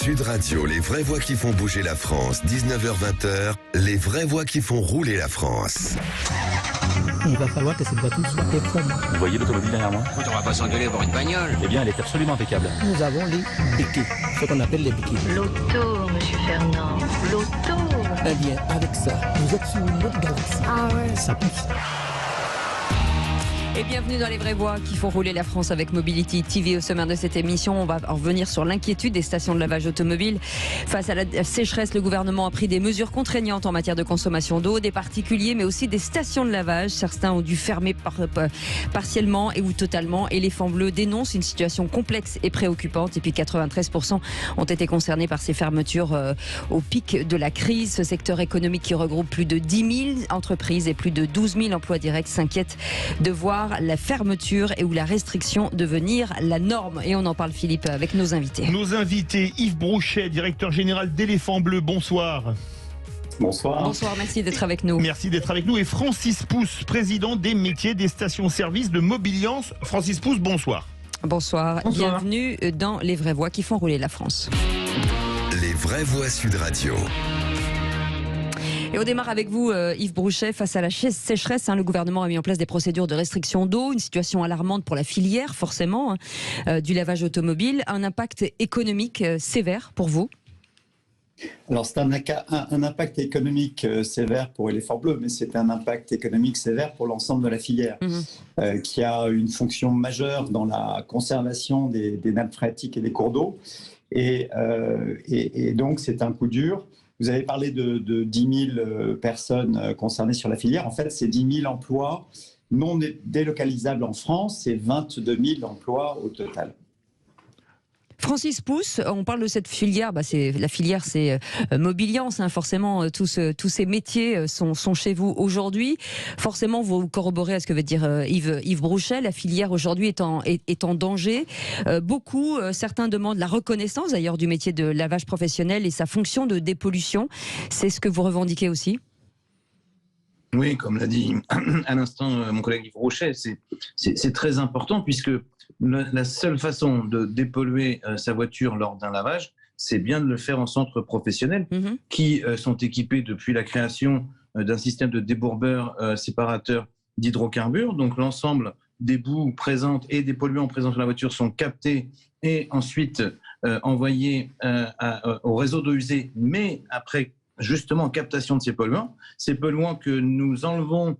Sud Radio, les vraies voix qui font bouger la France, 19h-20h, les vraies voix qui font rouler la France. Il va falloir que cette voiture soit conforme. Vous voyez l'automobile derrière moi? On va pas s'engueuler pour une bagnole. Eh bien, elle est absolument impeccable. Nous avons les béquilles, ce qu'on appelle les béquilles. L'auto, monsieur Fernand, l'auto. Eh bien, avec ça, vous êtes sur une autre galaxie. Ah ouais. Ça pousse. Et bienvenue dans les vraies voix qui font rouler la France avec Mobility TV. Au sommaire de cette émission, on va en revenir sur l'inquiétude des stations de lavage automobile. Face à la sécheresse, le gouvernement a pris des mesures contraignantes en matière de consommation d'eau, des particuliers, mais aussi des stations de lavage. Certains ont dû fermer partiellement et ou totalement. Éléphant Bleu dénonce une situation complexe et préoccupante. Et puis 93% ont été concernés par ces fermetures au pic de la crise. Ce secteur économique qui regroupe plus de 10 000 entreprises et plus de 12 000 emplois directs s'inquiète de voir la fermeture et ou la restriction devenir la norme. Et on en parle, Philippe, avec nos invités. Nos invités, Yves Brouchet, directeur général d'Éléphant Bleu, bonsoir. Bonsoir. Bonsoir, merci d'être avec nous. Merci d'être avec nous. Et Francis Pousse, président des métiers des stations-service de Mobiliance. Francis Pousse, bonsoir. Bonsoir. Bienvenue dans Les vraies voix qui font rouler la France. Les vraies voix Sud Radio. Et on démarre avec vous, Yves Brouchet. Face à la sécheresse, le gouvernement a mis en place des procédures de restriction d'eau, une situation alarmante pour la filière, forcément, du lavage automobile. Un impact économique sévère pour vous? Alors c'est un impact économique sévère pour Éléphant Bleu, mais c'est un impact économique sévère pour l'ensemble de la filière, qui a une fonction majeure dans la conservation des nappes phréatiques et des cours d'eau. Et donc c'est un coup dur. Vous avez parlé de 10 000 personnes concernées sur la filière. En fait, c'est 10 000 emplois non délocalisables en France. C'est 22 000 emplois au total. Francis Pousse, on parle de cette filière. La filière, c'est Mobiliance. Forcément, tous ces métiers sont chez vous aujourd'hui. Forcément, vous corroborez à ce que veut dire Yves Brouchet. La filière aujourd'hui est en danger. Certains demandent la reconnaissance d'ailleurs du métier de lavage professionnel et sa fonction de dépollution. C'est ce que vous revendiquez aussi? Oui, comme l'a dit à l'instant mon collègue Yves Brouchet, c'est très important puisque la seule façon de dépolluer sa voiture lors d'un lavage, c'est bien de le faire en centre professionnel, qui sont équipés depuis la création d'un système de débourbeur séparateur d'hydrocarbures. Donc l'ensemble des boues présentes et des polluants présents sur la voiture sont captés et ensuite envoyés au réseau d'eau usée, mais après justement captation de ces polluants que nous enlevons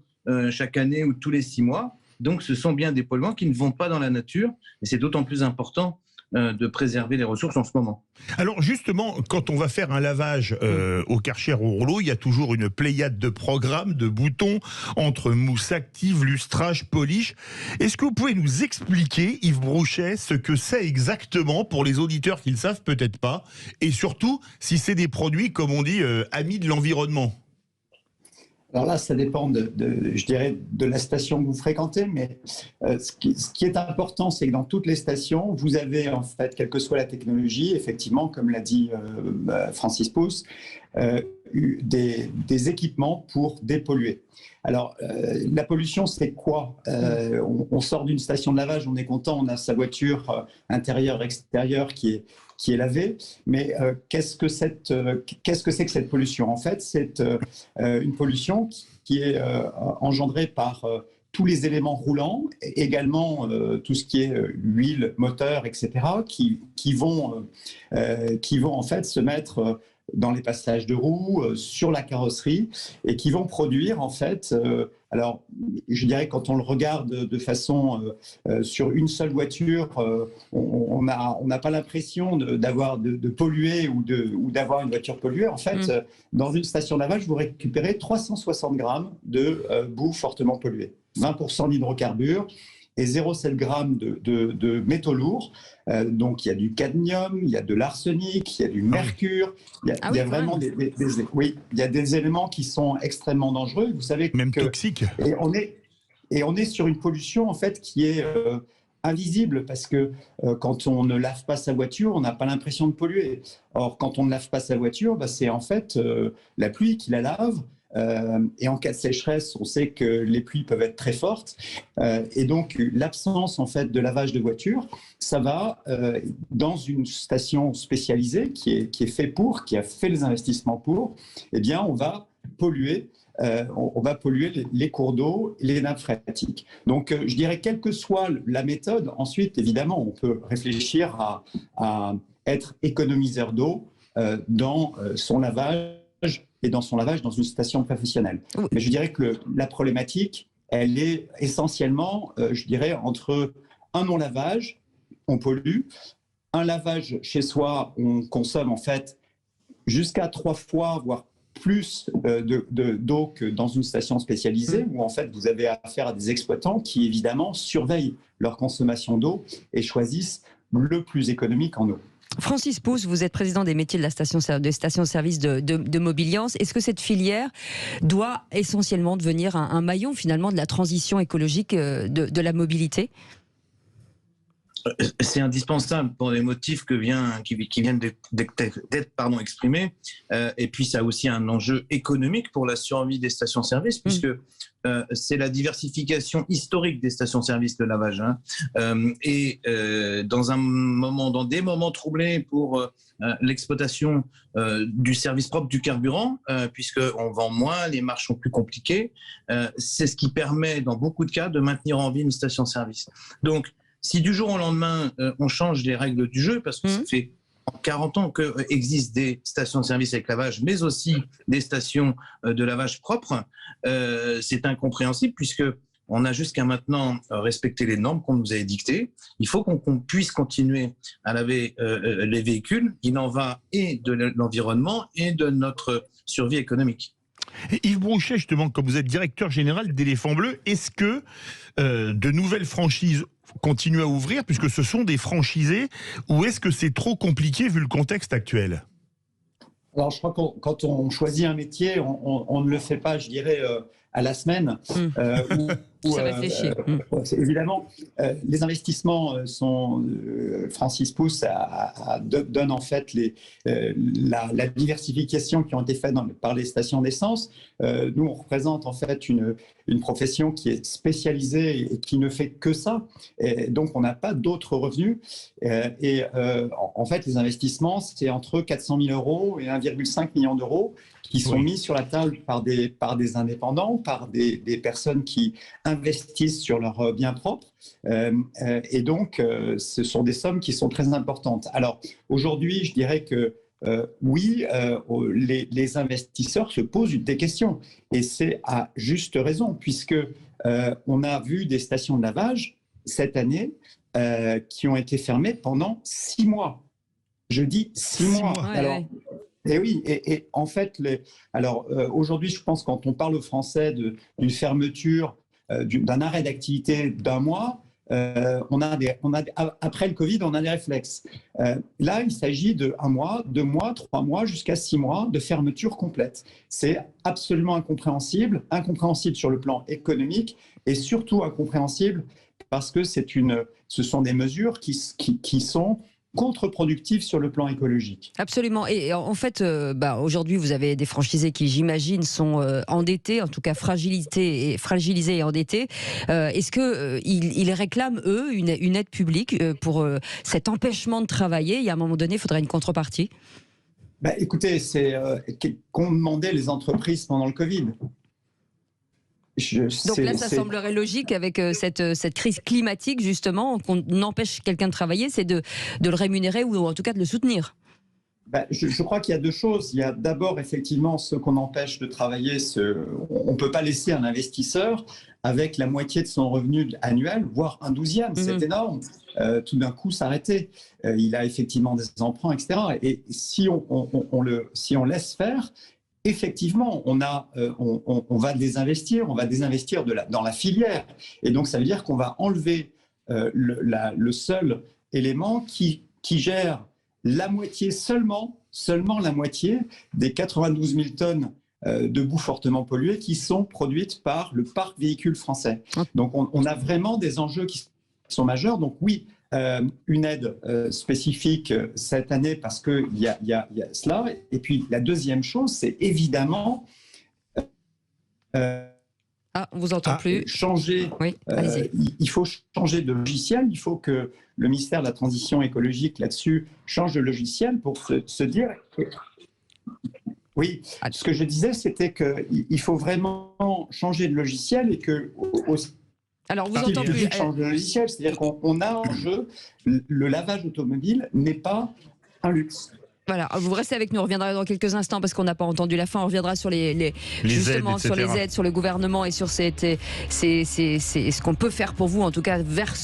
chaque année ou tous les 6 mois. Donc ce sont bien des polluants qui ne vont pas dans la nature et c'est d'autant plus important de préserver les ressources en ce moment. Alors justement, quand on va faire un lavage au Karcher ou au rouleau, il y a toujours une pléiade de programmes, de boutons, entre mousse active, lustrage, polish. Est-ce que vous pouvez nous expliquer, Yves Brouchet, ce que c'est exactement pour les auditeurs qui ne le savent peut-être pas, et surtout si c'est des produits, comme on dit, amis de l'environnement? Alors là, ça dépend je dirais, de la station que vous fréquentez, mais ce qui est important, c'est que dans toutes les stations, vous avez en fait, quelle que soit la technologie, effectivement, comme l'a dit Francis Pousse, des équipements pour dépolluer. Alors, la pollution, c'est quoi? On sort d'une station de lavage, on est content, on a sa voiture intérieure, extérieure qui est lavée, mais qu'est-ce que c'est que cette pollution? En fait, c'est une pollution qui est engendrée par tous les éléments roulants, également tout ce qui est huile, moteur, etc., qui vont en fait se mettre dans les passages de roues, sur la carrosserie, et qui vont produire en fait, alors je dirais quand on le regarde de façon sur une seule voiture, on n'a pas l'impression de polluer ou d'avoir une voiture polluée. En fait, dans une station de lavage, vous récupérez 360 grammes de boue fortement polluée, 20% d'hydrocarbures et 0,7 g de métaux lourds. Donc il y a du cadmium, il y a de l'arsenic, il y a du mercure, il y a vraiment il y a des éléments qui sont extrêmement dangereux. Vous savez même toxiques. Et on est sur une pollution en fait qui est invisible parce que quand on ne lave pas sa voiture, on n'a pas l'impression de polluer. Or, quand on ne lave pas sa voiture, c'est en fait la pluie qui la lave. et en cas de sécheresse, on sait que les pluies peuvent être très fortes. Et donc, l'absence en fait de lavage de voiture, ça va dans une station spécialisée qui a fait les investissements pour, eh bien, on va polluer. On va polluer les cours d'eau, les nappes phréatiques. Donc, je dirais, quelle que soit la méthode, ensuite, évidemment, on peut réfléchir à être économiseur d'eau dans son lavage et dans son lavage dans une station professionnelle. Oui. Mais je dirais que la problématique, elle est essentiellement, je dirais, entre un non-lavage, on pollue, un lavage chez soi, on consomme en fait jusqu'à 3 fois, voire plus d'eau que dans une station spécialisée, où en fait vous avez affaire à des exploitants qui évidemment surveillent leur consommation d'eau et choisissent le plus économique en eau. Francis Pousse, vous êtes président des métiers de la station-service de Mobiliance. Est-ce que cette filière doit essentiellement devenir un maillon finalement de la transition écologique de la mobilité ? C'est indispensable pour les motifs qui viennent d'être exprimés. Et puis, ça a aussi un enjeu économique pour la survie des stations-service, puisque c'est la diversification historique des stations-service de lavage. Dans des moments troublés pour l'exploitation du service propre du carburant, puisqu'on vend moins, les marges sont plus compliquées, c'est ce qui permet, dans beaucoup de cas, de maintenir en vie une station-service. Donc, si du jour au lendemain, on change les règles du jeu, parce que ça fait 40 ans qu'existent des stations de service avec lavage, mais aussi des stations de lavage propres, c'est incompréhensible, puisqu'on a jusqu'à maintenant respecté les normes qu'on nous a dictées. Il faut qu'on puisse continuer à laver les véhicules. Il en va et de l'environnement et de notre survie économique. Et Yves Brouchet, justement, comme vous êtes directeur général d'Éléphant Bleu, est-ce que de nouvelles franchises continuent à ouvrir, puisque ce sont des franchisés, ou est-ce que c'est trop compliqué vu le contexte actuel ? Alors, je crois que quand on choisit un métier, on ne le fait pas, je dirais, à la semaine. Ça réfléchit. Évidemment, les investissements sont... Francis Pousse donne en fait la diversification qui ont été faite par les stations d'essence. Nous, on représente en fait une profession qui est spécialisée et qui ne fait que ça. Et donc, on n'a pas d'autres revenus. En fait, les investissements, c'est entre 400 000 euros et 1,5 million d'euros qui sont mis sur la table par des indépendants, par des personnes qui investissent sur leurs biens propres. Et donc, ce sont des sommes qui sont très importantes. Alors, aujourd'hui, je dirais que les investisseurs se posent des questions. Et c'est à juste raison, puisque on a vu des stations de lavage cette année qui ont été fermées pendant 6 mois. Je dis 6 mois. Alors, et oui, et en fait, aujourd'hui, je pense quand on parle aux Français d'une fermeture, d'un arrêt d'activité d'1 mois, après le Covid, on a des réflexes. Là, il s'agit de 1 mois, 2 mois, 3 mois, jusqu'à 6 mois de fermeture complète. C'est absolument incompréhensible sur le plan économique et surtout incompréhensible parce que ce sont des mesures qui sont contre-productif sur le plan écologique. Absolument. Et en fait, aujourd'hui, vous avez des franchisés qui, j'imagine, sont endettés, en tout cas fragilisés et endettés. Est-ce qu'ils réclament, eux, une aide publique pour cet empêchement de travailler ? Et à un moment donné, il faudrait une contrepartie ? Écoutez, c'est qu'ont demandé les entreprises pendant le Covid. Donc là, ça semblerait logique avec cette crise climatique, justement, qu'on empêche quelqu'un de travailler, c'est de le rémunérer ou en tout cas de le soutenir. Je crois qu'il y a 2 choses. Il y a d'abord, effectivement, ceux qu'on empêche de travailler. On ne peut pas laisser un investisseur avec la moitié de son revenu annuel, voire un 12e. C'est énorme. Tout d'un coup, s'arrêter. Il a effectivement des emprunts, etc. Et si on laisse faire, effectivement, on va désinvestir, dans la filière. Et donc, ça veut dire qu'on va enlever le seul élément qui gère la moitié seulement la moitié des 92 000 tonnes de boue fortement polluée qui sont produites par le parc véhicule français. Donc, on a vraiment des enjeux qui sont majeurs. Donc, oui, une aide spécifique cette année parce qu'il y a cela. Et puis la deuxième chose, c'est évidemment On vous entend plus. Changer. Oui, allez-y. Il faut changer de logiciel. Il faut que le ministère de la Transition écologique là-dessus change de logiciel pour se dire. Oui, ce que je disais, c'était qu'il faut vraiment changer de logiciel et que. Alors, vous entend plus. Change de logiciel, c'est-à-dire qu'on a en jeu le lavage automobile n'est pas un luxe. Voilà, vous restez avec nous, on reviendra dans quelques instants parce qu'on n'a pas entendu la fin, on reviendra sur justement aides, sur les aides, sur le gouvernement et sur c'est ce qu'on peut faire pour vous, en tout cas vers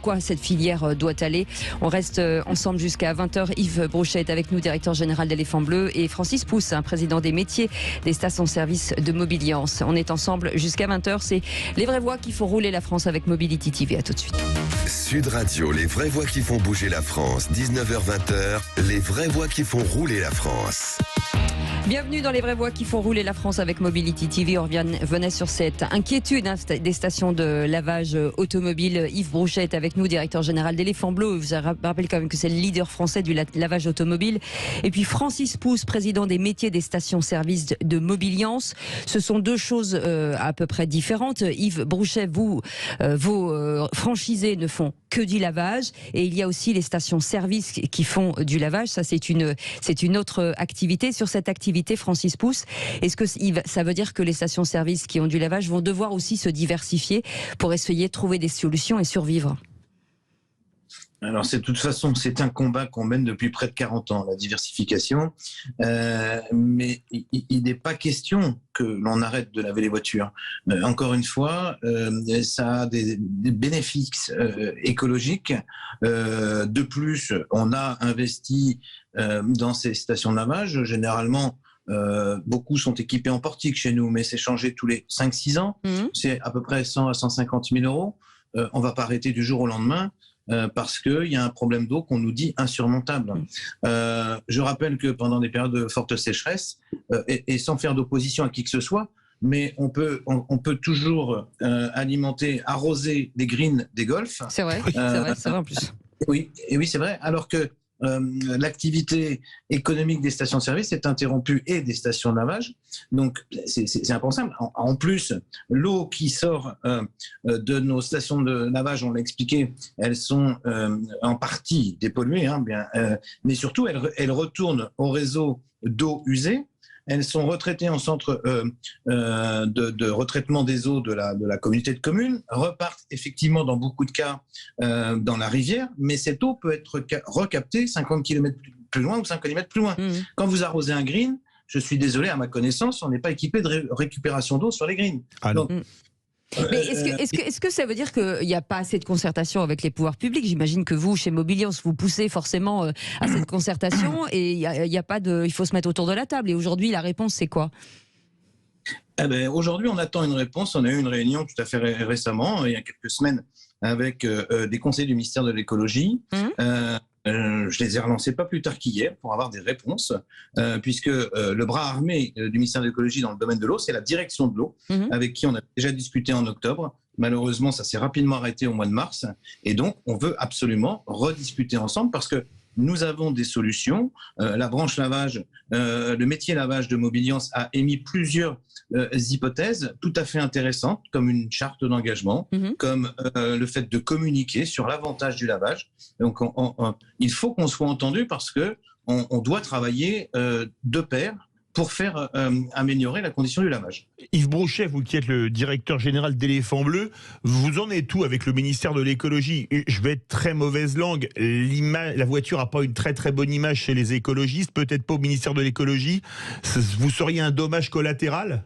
quoi cette filière doit aller. On reste ensemble jusqu'à 20h. Yves Brochet est avec nous, directeur général d'Éléphant Bleu, et Francis Pousse, président des métiers des stations-service de Mobiliance. On est ensemble jusqu'à 20h, c'est les vraies voix qui font rouler la France avec Mobility TV. À tout de suite. Sud Radio, les vraies voix qui font bouger la France, 19h-20h, les vraies voix qui font rouler la France. Bienvenue dans les vraies voix qui font rouler la France avec Mobility TV. On revenait sur cette inquiétude des stations de lavage automobile. Yves Brochet est avec nous, directeur général d'Éléphant Bleu. Je vous rappelle quand même que c'est le leader français du lavage automobile. Et puis Francis Pousse, président des métiers des stations-service de Mobiliance. Ce sont deux choses à peu près différentes. Yves Brochet, vos franchisés ne font que du lavage, et il y a aussi les stations-service qui font du lavage. Ça, c'est une autre activité. Sur cette activité, Francis Pousse, est-ce que ça veut dire que les stations-service qui ont du lavage vont devoir aussi se diversifier pour essayer de trouver des solutions et survivre ? Alors, de toute façon, c'est un combat qu'on mène depuis près de 40 ans, la diversification. Mais il n'est pas question que l'on arrête de laver les voitures. Encore une fois, ça a des bénéfices écologiques. De plus, on a investi dans ces stations de lavage. Généralement, beaucoup sont équipés en portique chez nous, mais c'est changé tous les 5-6 ans. C'est à peu près 100 à 150 000 euros. On ne va pas arrêter du jour au lendemain. Parce qu'il y a un problème d'eau qu'on nous dit insurmontable. Je rappelle que pendant des périodes de forte sécheresse, et sans faire d'opposition à qui que ce soit, mais on peut toujours arroser des greens des golfs. C'est vrai, c'est vrai en plus. Oui, c'est vrai, alors que l'activité économique des stations-service est interrompue et des stations de lavage. Donc, c'est impensable. En plus, l'eau qui sort de nos stations de lavage, on l'a expliqué, elles sont en partie dépolluées, mais surtout, elles retournent au réseau d'eau usée. Elles sont retraitées en centre de retraitement des eaux de la communauté de communes, repartent effectivement dans beaucoup de cas dans la rivière, mais cette eau peut être recaptée 50 km plus loin ou 5 km plus loin. Quand vous arrosez un green, je suis désolé, à ma connaissance, on n'est pas équipé de récupération d'eau sur les greens. Donc, mais est-ce que ça veut dire qu'il n'y a pas assez de concertation avec les pouvoirs publics ? J'imagine que vous, chez Mobiliance, vous poussez forcément à cette concertation et il faut se mettre autour de la table. Et aujourd'hui, la réponse, c'est quoi ? Aujourd'hui, on attend une réponse. On a eu une réunion tout à fait récemment, il y a quelques semaines, avec des conseillers du ministère de l'écologie. Je les ai relancés pas plus tard qu'hier pour avoir des réponses, puisque le bras armé du ministère de l'écologie dans le domaine de l'eau, c'est la direction de l'eau, avec qui on a déjà discuté en octobre. Malheureusement, ça s'est rapidement arrêté au mois de mars, et donc on veut absolument rediscuter ensemble parce que nous avons des solutions. La branche lavage, le métier lavage de Mobiliance a émis plusieurs hypothèses tout à fait intéressantes, comme une charte d'engagement, comme le fait de communiquer sur l'avantage du lavage. Donc, il faut qu'on soit entendu parce que on doit travailler de pair pour faire améliorer la condition du lavage. Yves Brochet, vous qui êtes le directeur général d'Éléphant Bleu, vous en êtes où avec le ministère de l'écologie ? Je vais être très mauvaise langue, la voiture n'a pas une très très bonne image chez les écologistes, peut-être pas au ministère de l'écologie. Vous seriez un dommage collatéral ?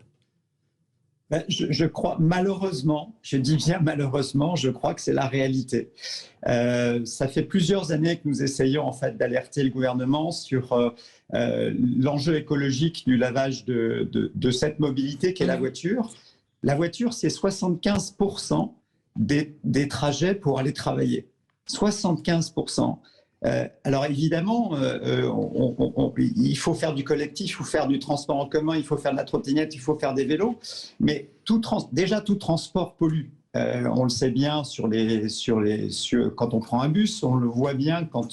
Je crois, malheureusement, je dis bien malheureusement, je crois que c'est la réalité. Ça fait plusieurs années que nous essayons en fait d'alerter le gouvernement sur l'enjeu écologique du lavage de cette mobilité qu'est la voiture. La voiture, c'est 75% des trajets pour aller travailler. 75%. Alors évidemment, il faut faire du collectif, il faut faire du transport en commun, il faut faire de la trottinette, il faut faire des vélos, mais déjà tout transport pollue. On le sait bien quand on prend un bus, on le voit bien quand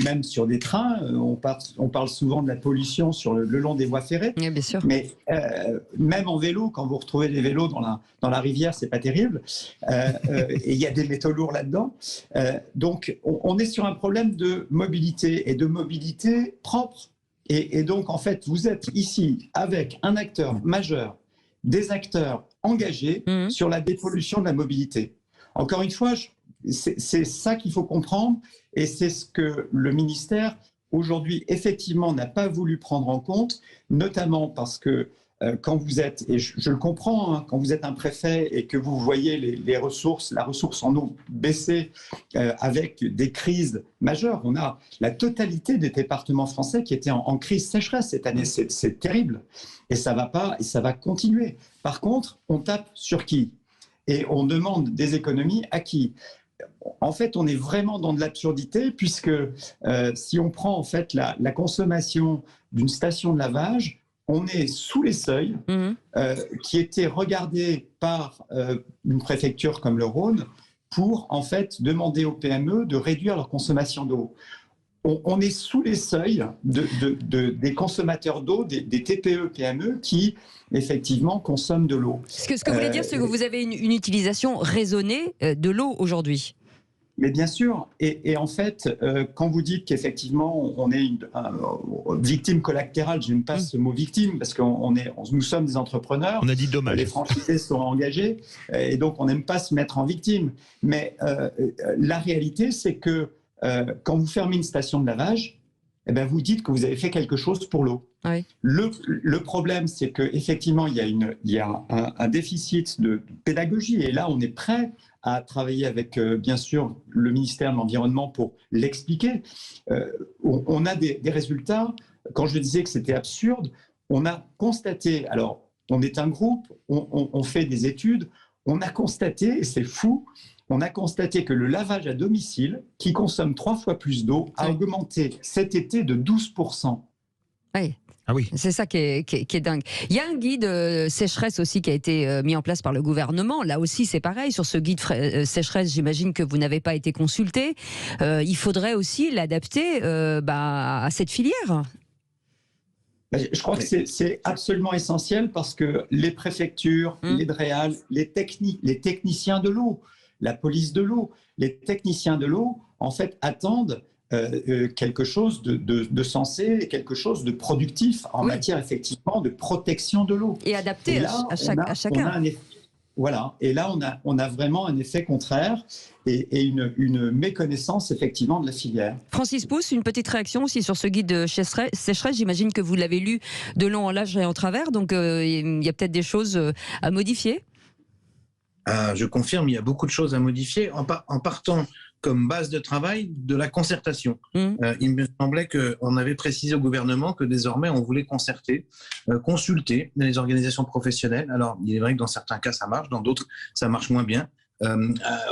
même sur des trains, on parle souvent de la pollution sur le long des voies ferrées. Oui, bien sûr. Mais même en vélo, quand vous retrouvez des vélos dans la rivière, c'est pas terrible. Et il y a des métaux lourds là-dedans. Donc, on est sur un problème de mobilité et de mobilité propre. Et donc, en fait, vous êtes ici avec un acteur majeur, des acteurs engagés sur la dépollution de la mobilité. Encore une fois, c'est ça qu'il faut comprendre et c'est ce que le ministère, aujourd'hui, effectivement, n'a pas voulu prendre en compte, notamment parce que quand vous êtes, et je le comprends, hein, quand vous êtes un préfet et que vous voyez la ressource en eau baisser avec des crises majeures, on a la totalité des départements français qui étaient en crise sécheresse cette année, c'est terrible. Et ça va pas, et ça va continuer. Par contre, on tape sur qui? Et on demande des économies à qui? En fait, on est vraiment dans de l'absurdité puisque si on prend en fait la consommation d'une station de lavage, on est sous les seuils qui étaient regardés par une préfecture comme le Rhône pour en fait demander aux PME de réduire leur consommation d'eau. On est sous les seuils des consommateurs d'eau, des TPE, PME qui effectivement consomment de l'eau. Ce que vous voulez dire, c'est que vous avez une utilisation raisonnée de l'eau aujourd'hui. Mais bien sûr, et en fait, quand vous dites qu'effectivement on est une victime collatérale, j'aime pas ce mot victime parce que nous sommes des entrepreneurs. On a dit dommage. Les franchisés sont engagés et donc on n'aime pas se mettre en victime. Mais la réalité, c'est que quand vous fermez une station de lavage, eh ben vous dites que vous avez fait quelque chose pour l'eau. Oui. Le problème, c'est qu'effectivement, il y a un déficit de pédagogie et là, on est prêt à travailler avec, bien sûr, le ministère de l'Environnement pour l'expliquer. On a des résultats. Quand je disais que c'était absurde, on a constaté, alors on est un groupe, on fait des études, on a constaté, et c'est fou, on a constaté que le lavage à domicile, qui consomme 3 fois plus d'eau, a augmenté cet été de 12%. Oui. Ah oui. C'est ça qui est dingue. Il y a un guide sécheresse aussi qui a été mis en place par le gouvernement. Là aussi, c'est pareil. Sur ce guide sécheresse, j'imagine que vous n'avez pas été consulté. Il faudrait aussi l'adapter à cette filière. Je crois que c'est absolument essentiel parce que les préfectures, les DREAL, les techniciens de l'eau, la police de l'eau, les techniciens de l'eau, en fait, attendent quelque chose de sensé, quelque chose de productif en matière effectivement de protection de l'eau. Et adapté à chacun. Voilà. Et là, on a vraiment un effet contraire et une méconnaissance effectivement de la filière. Francis Pousse, une petite réaction aussi sur ce guide de sécheresse. J'imagine que vous l'avez lu de long en large et en travers, donc il y a peut-être des choses à modifier. Je confirme, il y a beaucoup de choses à modifier en partant comme base de travail de la concertation. Il me semblait qu'on avait précisé au gouvernement que désormais on voulait concerter, consulter les organisations professionnelles. Alors il est vrai que dans certains cas ça marche, dans d'autres ça marche moins bien.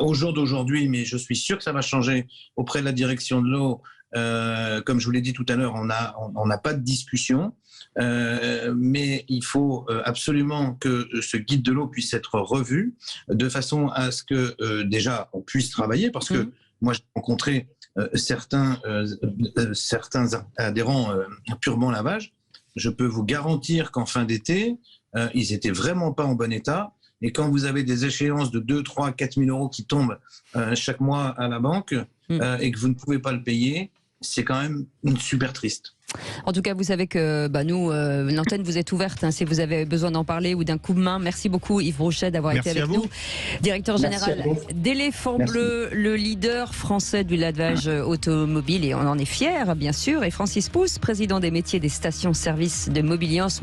Au jour d'aujourd'hui, mais je suis sûr que ça va changer auprès de la direction de l'eau. Comme je vous l'ai dit tout à l'heure, on n'a pas de discussion, mais il faut absolument que ce guide de l'eau puisse être revu de façon à ce que déjà on puisse travailler, parce que moi j'ai rencontré certains adhérents purement lavage. Je peux vous garantir qu'en fin d'été, ils étaient vraiment pas en bon état. Et quand vous avez des échéances de 2, 3, 4 000 euros qui tombent chaque mois à la banque et que vous ne pouvez pas le payer, c'est quand même super triste. En tout cas, vous savez que nous, l'antenne vous est ouverte si vous avez besoin d'en parler ou d'un coup de main. Merci beaucoup Yves Rouchet d'avoir été avec nous. Directeur général d'Éléphant Bleu, le leader français du lavage automobile, et on en est fiers bien sûr. Et Francis Pousse, président des métiers des stations-service de Mobiliance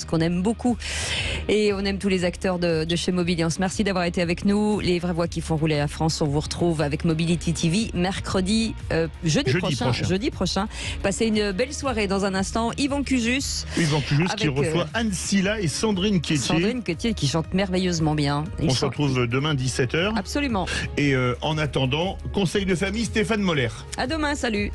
qu'on aime beaucoup. Et on aime tous les acteurs de chez Mobiliance. Merci d'avoir été avec nous. Les vraies voix qui font rouler la France, on vous retrouve avec Mobility TV jeudi prochain. Passez une belle soirée. Dans un instant, Yvan Cusus qui reçoit Anne Silla et Sandrine Quétier qui chante merveilleusement bien. On se retrouve demain 17h. Absolument. Et en attendant, conseil de famille Stéphane Moller. À demain, salut.